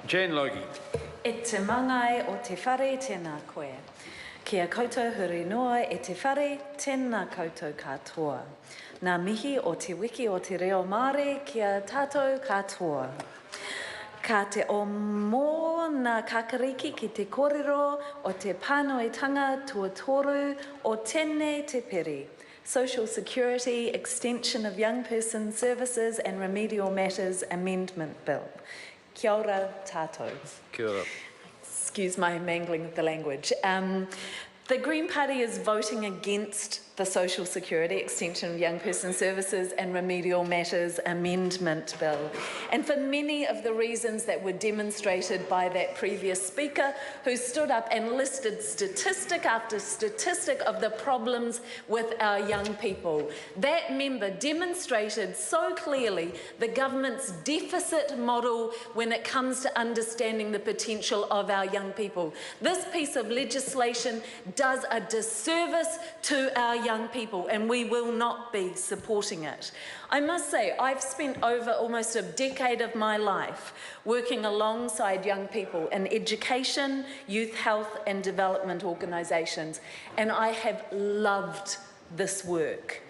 Jane Logie. E te mangai o te whare tēnā koe. Kia koutou huri noa e te whare tēnā koutou katoa. Nā mihi o te wiki o te reo Māori kia tātou katoa. Ka te o mō nā kakariki ki te kōrero o te pānoitanga tuatoru o tēnei te peri. Social Security Extension of Young Person Services and Remedial Matters Amendment Bill. Kia ora tātou. Kia ora. Excuse my mangling of the language. The Green Party is voting against the Social Security Extension of Young Person Services and Remedial Matters Amendment Bill. And for many of the reasons that were demonstrated by that previous speaker who stood up and listed statistic after statistic of the problems with our young people. That member demonstrated so clearly the government's deficit model when it comes to understanding the potential of our young people. This piece of legislation does a disservice to our young people, and we will not be supporting it. I must say, I've spent over almost a decade of my life working alongside young people in education, youth health and development organisations, and I have loved this work.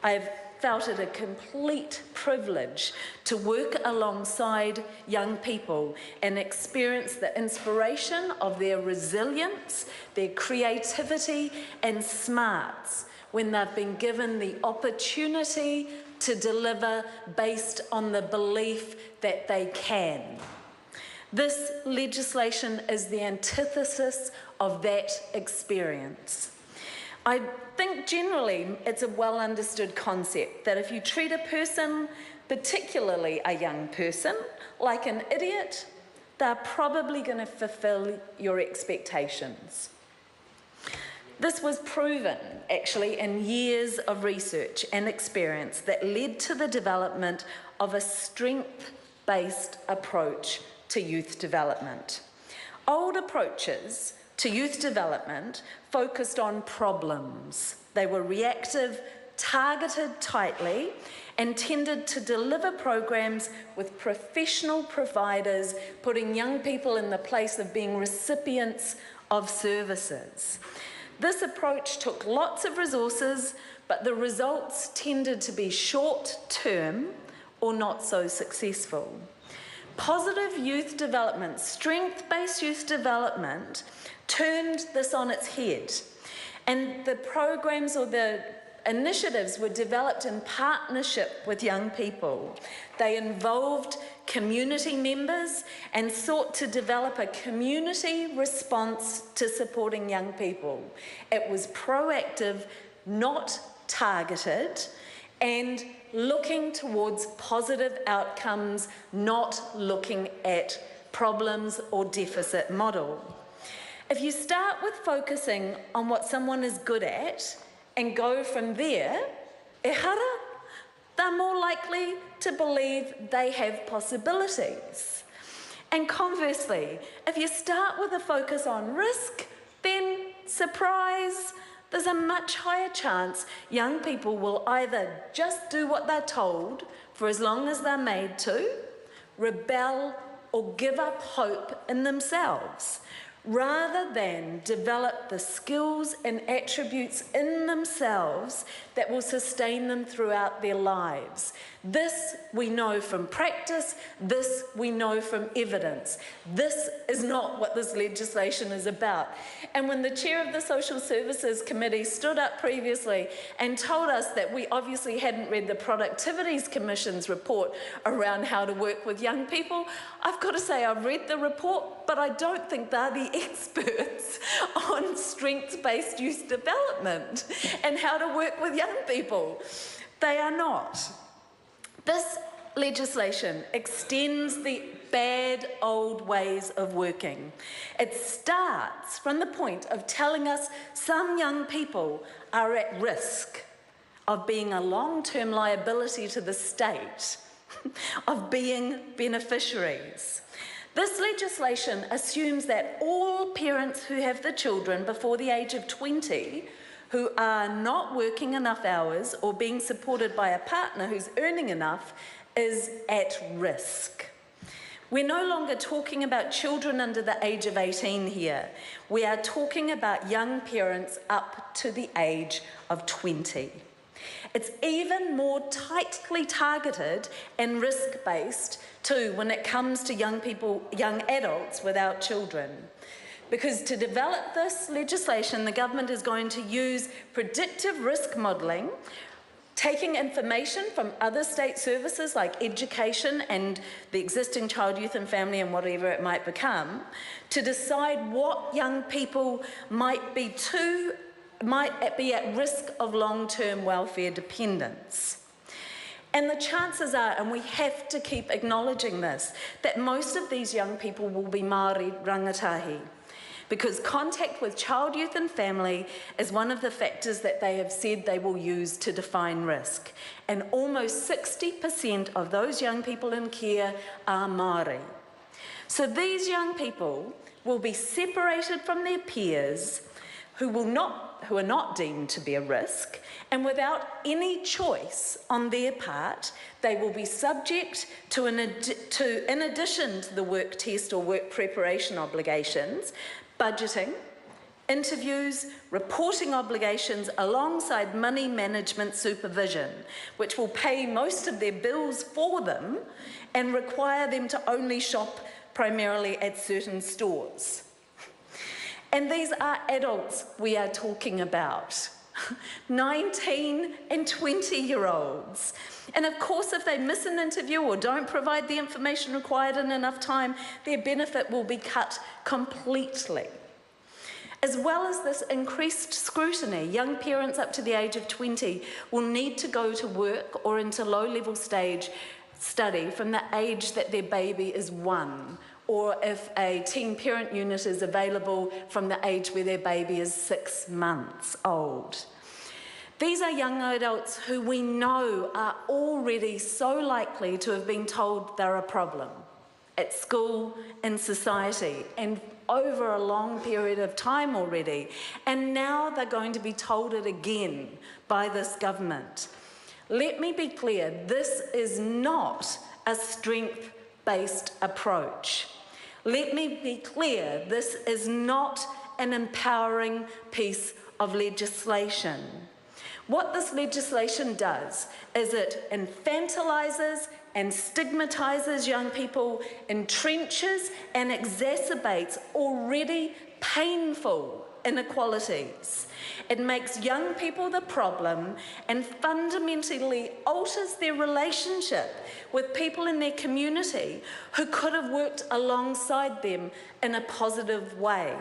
I've felt it a complete privilege to work alongside young people and experience the inspiration of their resilience, their creativity and smarts when they've been given the opportunity to deliver based on the belief that they can. This legislation is the antithesis of that experience. I think generally it's a well understood concept that if you treat a person, particularly a young person, like an idiot, they're probably going to fulfill your expectations. This was proven actually in years of research and experience that led to the development of a strength-based approach to youth development. Old approaches to youth development focused on problems. They were reactive, targeted tightly, and tended to deliver programs with professional providers, putting young people in the place of being recipients of services. This approach took lots of resources, but the results tended to be short-term or not so successful. Positive youth development, strength-based youth development, turned this on its head, and the programs or the initiatives were developed in partnership with young people. They involved community members and sought to develop a community response to supporting young people. It was proactive, not targeted, and looking towards positive outcomes, not looking at problems or deficit model. If you start with focusing on what someone is good at and go from there, they're more likely to believe they have possibilities. And conversely, if you start with a focus on risk, then surprise, there's a much higher chance young people will either just do what they're told for as long as they're made to, rebel, or give up hope in themselves, rather than develop the skills and attributes in themselves that will sustain them throughout their lives. This we know from practice, this we know from evidence. This is not what this legislation is about. And when the chair of the Social Services Committee stood up previously and told us that we obviously hadn't read the Productivities Commission's report around how to work with young people, I've got to say I've read the report, but I don't think they're the experts on strengths-based youth development and how to work with young people. They are not. This legislation extends the bad old ways of working. It starts from the point of telling us some young people are at risk of being a long-term liability to the state, of being beneficiaries. This legislation assumes that all parents who have the children before the age of 20 who are not working enough hours or being supported by a partner who's earning enough is at risk. We're no longer talking about children under the age of 18 here. We are talking about young parents up to the age of 20. It's even more tightly targeted and risk-based too when it comes to young people, young adults without children. Because to develop this legislation, the government is going to use predictive risk modelling, taking information from other state services like education and the existing child, youth and family and whatever it might become, to decide what young people might be at risk of long-term welfare dependence. And the chances are, and we have to keep acknowledging this, that most of these young people will be Māori rangatahi, because contact with child, youth and family is one of the factors that they have said they will use to define risk. And almost 60% of those young people in care are Māori. So these young people will be separated from their peers who are not deemed to be a risk, and without any choice on their part, they will be subject to, in addition to the work test or work preparation obligations, budgeting, interviews, reporting obligations alongside money management supervision, which will pay most of their bills for them and require them to only shop primarily at certain stores. And these are adults we are talking about, 19 and 20-year-olds. And of course, if they miss an interview or don't provide the information required in enough time, their benefit will be cut completely. As well as this increased scrutiny, young parents up to the age of 20 will need to go to work or into low-level stage study from the age that their baby is 1, or if a teen parent unit is available from the age where their baby is 6 months old. These are young adults who we know are already so likely to have been told they're a problem at school, in society, and over a long period of time already. And now they're going to be told it again by this government. Let me be clear, this is not a strength-based approach. Let me be clear, this is not an empowering piece of legislation. What this legislation does is it infantilizes and stigmatizes young people, entrenches and exacerbates already painful inequalities. It makes young people the problem and fundamentally alters their relationship with people in their community who could have worked alongside them in a positive way.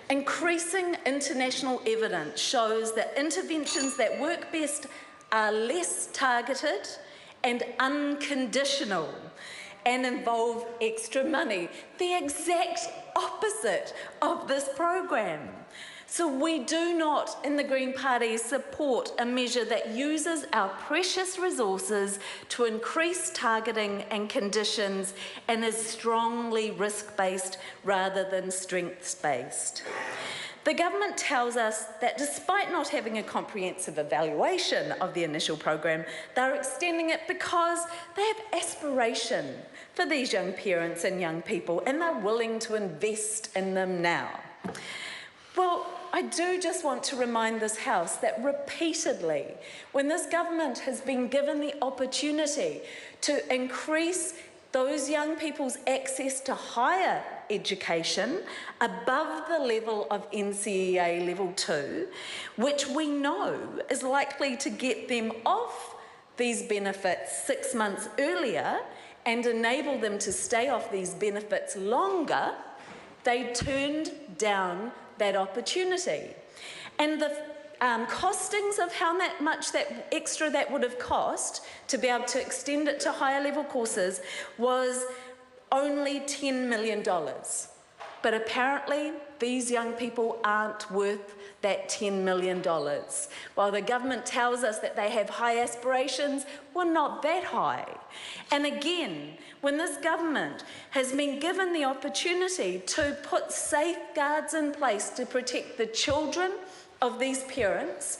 Increasing international evidence shows that interventions that work best are less targeted and unconditional and involve extra money, the exact opposite of this program. So we do not, in the Green Party, support a measure that uses our precious resources to increase targeting and conditions and is strongly risk-based rather than strengths-based. The government tells us that despite not having a comprehensive evaluation of the initial program, they're extending it because they have aspiration for these young parents and young people, and they're willing to invest in them now. Well, I do just want to remind this House that repeatedly, when this government has been given the opportunity to increase those young people's access to higher education above the level of NCEA level 2, which we know is likely to get them off these benefits 6 months earlier and enable them to stay off these benefits longer, they turned down that opportunity. And the costings of how much that extra that would have cost to be able to extend it to higher level courses was only $10 million. But apparently these young people aren't worth that $10 million. While the government tells us that they have high aspirations, well, not that high. And again, when this government has been given the opportunity to put safeguards in place to protect the children of these parents,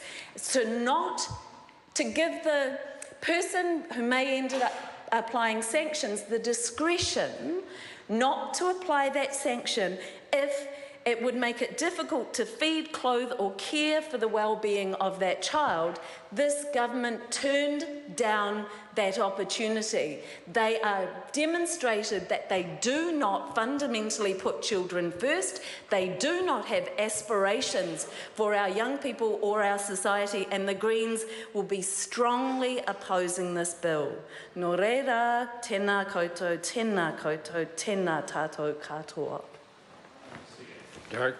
to give the person who may end up applying sanctions, the discretion not to apply that sanction if it would make it difficult to feed, clothe or care for the well-being of that child. This government turned down that opportunity. They are demonstrated that they do not fundamentally put children first. They do not have aspirations for our young people or our society, and the Greens will be strongly opposing this bill. Nō reira, tēnā koutou, tēnā koutou, tēnā tātou katoa. Derek.